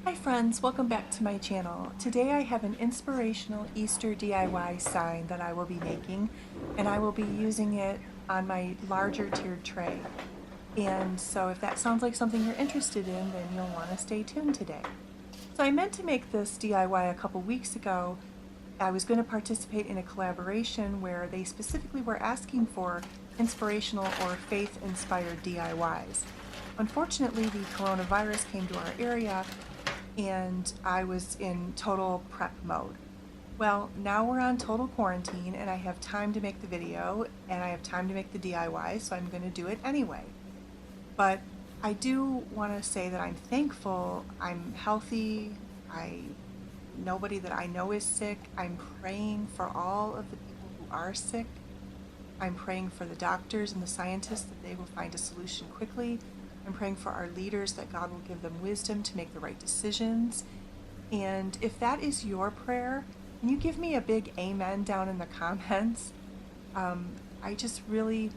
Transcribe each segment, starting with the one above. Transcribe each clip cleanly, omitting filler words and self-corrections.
Hi friends, welcome back to my channel. Today I have an inspirational Easter DIY sign that I will be making, and I will be using it on my larger tiered tray. And so if that sounds like something you're interested in, then you'll want to stay tuned today. So I meant to make this DIY a couple weeks ago. I was going to participate in a collaboration where they specifically were asking for inspirational or faith-inspired DIYs. Unfortunately, the coronavirus came to our area and I was in total prep mode. Well, now we're on total quarantine and I have time to make the video and I have time to make the DIY, so I'm going to do it anyway. But I do want to say that I'm thankful I'm healthy. Nobody that I know is sick. I'm praying for all of the people who are sick. I'm praying for the doctors and the scientists that they will find a solution quickly. I'm praying for our leaders that God will give them wisdom to make the right decisions. And if that is your prayer, can you give me a big amen down in the comments? I just really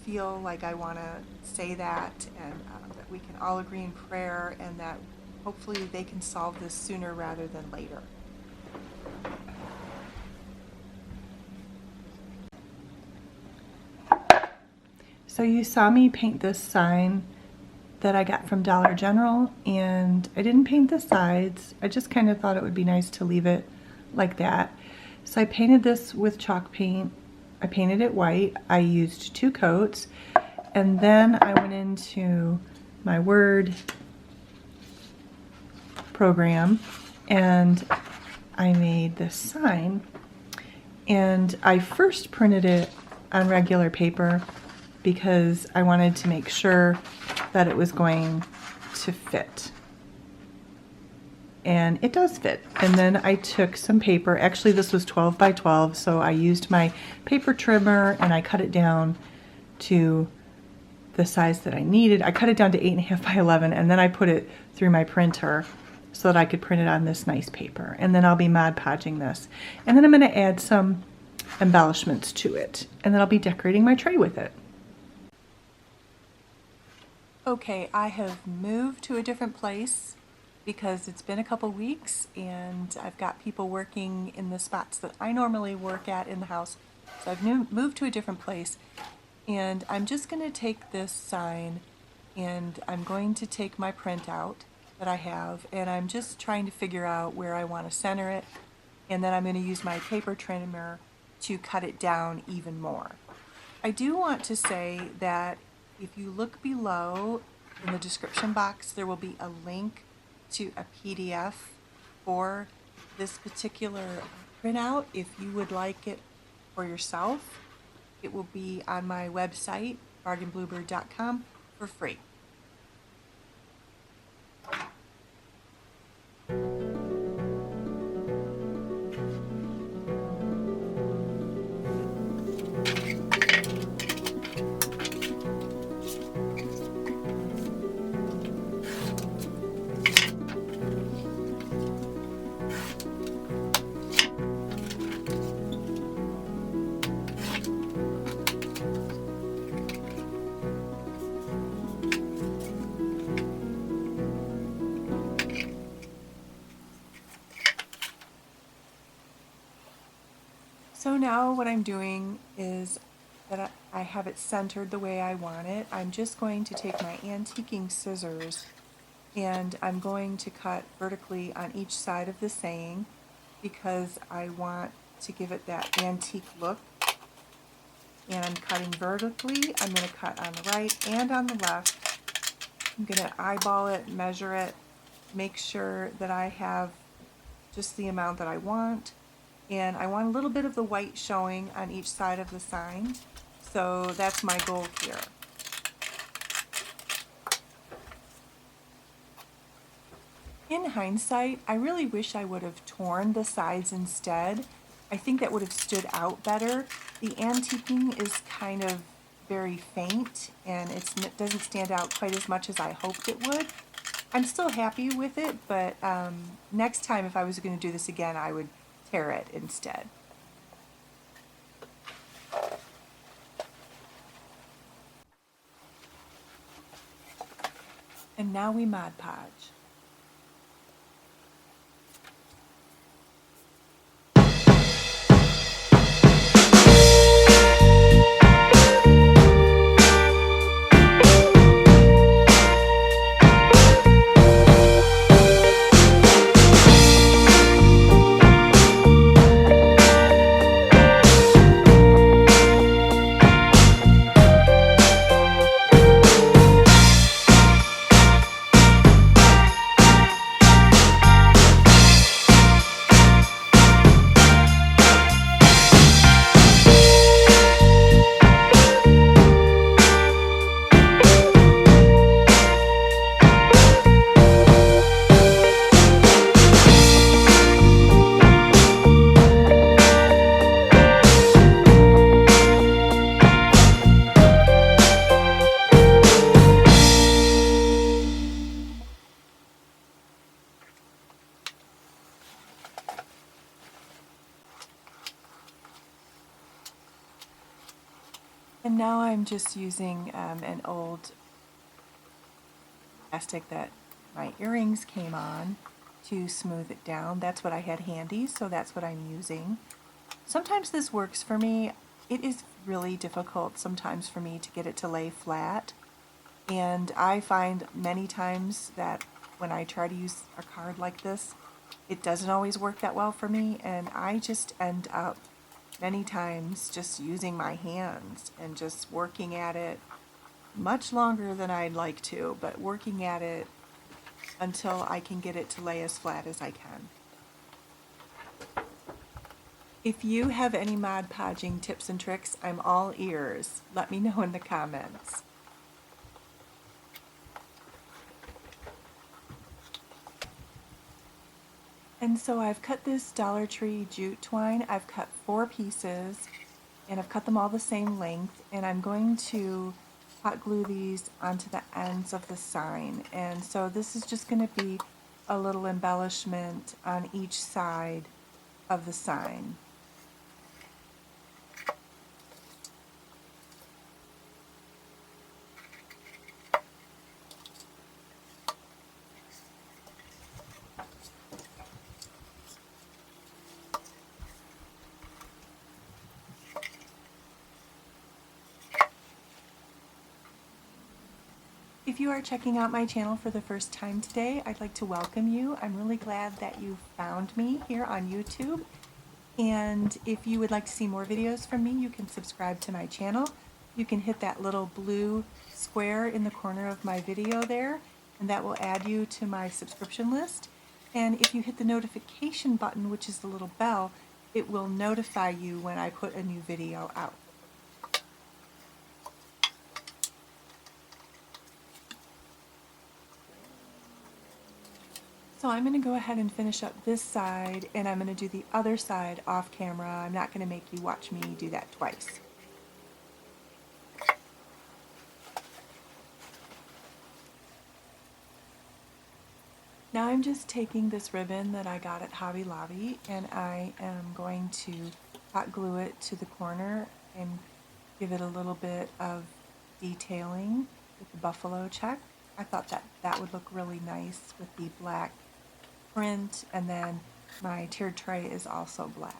feel like I want to say that, and that we can all agree in prayer, and that hopefully they can solve this sooner rather than later. So you saw me paint this sign that I got from Dollar General, and I didn't paint the sides. I just kind of thought it would be nice to leave it like that. So I painted this with chalk paint. I painted it white. I used 2 coats, and then I went into my Word program and I made this sign. And I first printed it on regular paper because I wanted to make sure that it was going to fit. And it does fit. And then I took some paper. Actually, this was 12 by 12, so I used my paper trimmer and I cut it down to the size that I needed. I cut it down to 8.5 by 11, and then I put it through my printer so that I could print it on this nice paper. And then I'll be Mod Podging this. And then I'm going to add some embellishments to it. And then I'll be decorating my tray with it. Okay, I have moved to a different place because it's been a couple weeks and I've got people working in the spots that I normally work at in the house. So I've moved to a different place, and I'm just going to take this sign and I'm going to take my printout that I have, and I'm just trying to figure out where I want to center it, and then I'm going to use my paper trimmer to cut it down even more. I do want to say that if you look below in the description box, there will be a link to a PDF for this particular printout. If you would like it for yourself, it will be on my website, bargainbluebird.com, for free. So now what I'm doing is that I have it centered the way I want it. I'm just going to take my antiquing scissors and I'm going to cut vertically on each side of the saying because I want to give it that antique look. And I'm cutting vertically. I'm going to cut on the right and on the left. I'm going to eyeball it, measure it, make sure that I have just the amount that I want. And I want a little bit of the white showing on each side of the sign. So that's my goal here. In hindsight, I really wish I would have torn the sides instead. I think that would have stood out better. The antiquing is kind of very faint and it doesn't stand out quite as much as I hoped it would. I'm still happy with it, but next time if I was going to do this again, I would tear it instead. And now we Mod Podge. And now I'm just using an old plastic that my earrings came on to smooth it down. That's what I had handy, so that's what I'm using. Sometimes this works for me. It is really difficult sometimes for me to get it to lay flat, and I find many times that when I try to use a card like this, it doesn't always work that well for me, and I just end up many times just using my hands and just working at it much longer than I'd like to, but working at it until I can get it to lay as flat as I can. If you have any Mod Podging tips and tricks, I'm all ears. Let me know in the comments. And so I've cut this Dollar Tree jute twine. I've cut 4 pieces, and I've cut them all the same length, and I'm going to hot glue these onto the ends of the sign. And so this is just going to be a little embellishment on each side of the sign. If you are checking out my channel for the first time today, I'd like to welcome you. I'm really glad that you found me here on YouTube. And if you would like to see more videos from me, you can subscribe to my channel. You can hit that little blue square in the corner of my video there, and that will add you to my subscription list. And if you hit the notification button, which is the little bell, it will notify you when I put a new video out. So I'm going to go ahead and finish up this side, and I'm going to do the other side off camera. I'm not going to make you watch me do that twice. Now I'm just taking this ribbon that I got at Hobby Lobby, and I am going to hot glue it to the corner and give it a little bit of detailing with the buffalo check. I thought that would look really nice with the black print, and then my tiered tray is also black.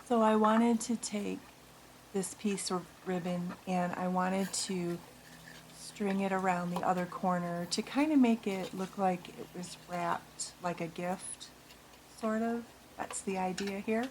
So I wanted to take this piece of ribbon and I wanted to string it around the other corner to kind of make it look like it was wrapped like a gift, sort of. That's the idea here.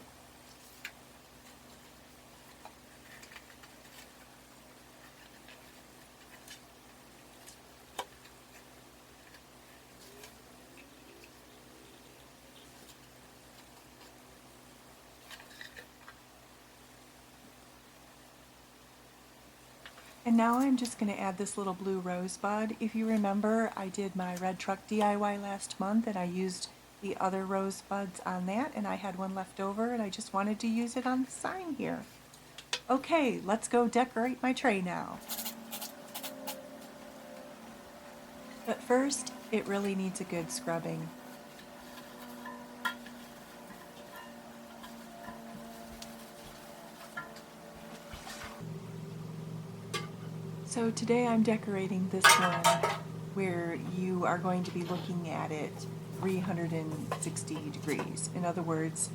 And now I'm just going to add this little blue rosebud. If you remember, I did my red truck DIY last month and I used the other rosebuds on that, and I had one left over and I just wanted to use it on the sign here. Okay, let's go decorate my tray now. But first, it really needs a good scrubbing. So today I'm decorating this one where you are going to be looking at it 360 degrees. In other words,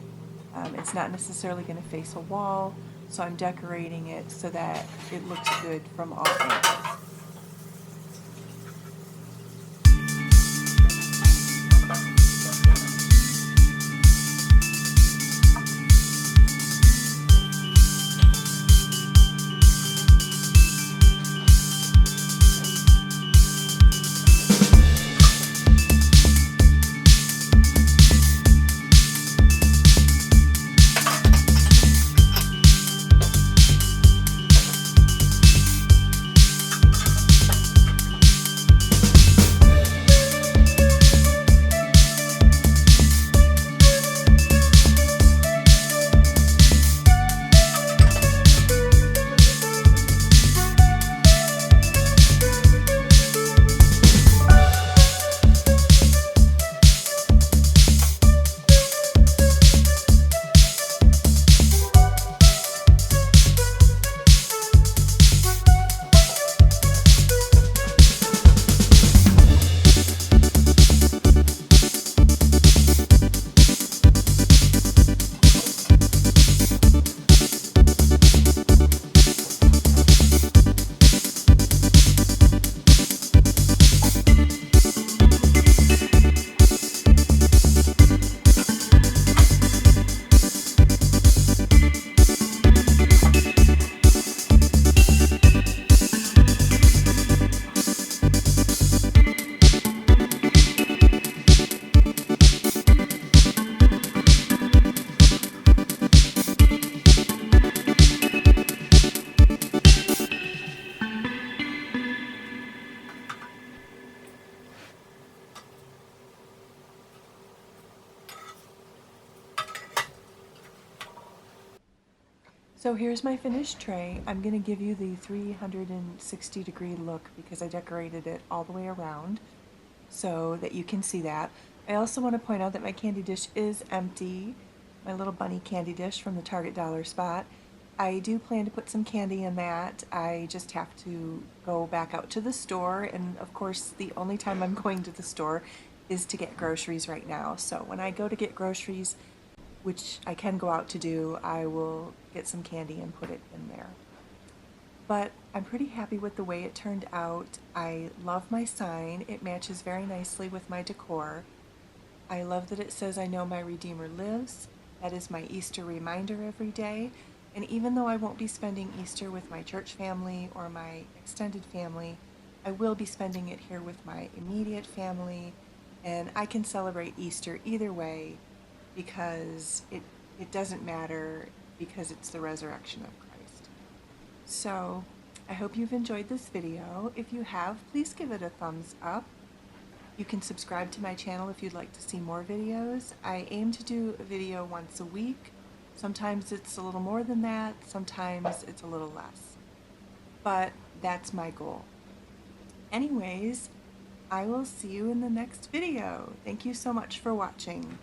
it's not necessarily going to face a wall, so I'm decorating it so that it looks good from all angles. So here's my finished tray. I'm going to give you the 360-degree look because I decorated it all the way around so that you can see that. I also want to point out that my candy dish is empty, my little bunny candy dish from the Target dollar spot. I do plan to put some candy in that. I just have to go back out to the store, and of course the only time I'm going to the store is to get groceries right now. So when I go to get groceries, which I can go out to do, I will get some candy and put it in there. But I'm pretty happy with the way it turned out. I love my sign. It matches very nicely with my decor. I love that it says, "I know my Redeemer lives." That is my Easter reminder every day. And even though I won't be spending Easter with my church family or my extended family, I will be spending it here with my immediate family. And I can celebrate Easter either way because it doesn't matter because it's the resurrection of Christ. So I hope you've enjoyed this video. If you have, please give it a thumbs up. You can subscribe to my channel if you'd like to see more videos. I aim to do a video once a week. Sometimes it's a little more than that, sometimes it's a little less. But that's my goal. Anyways, I will see you in the next video. Thank you so much for watching.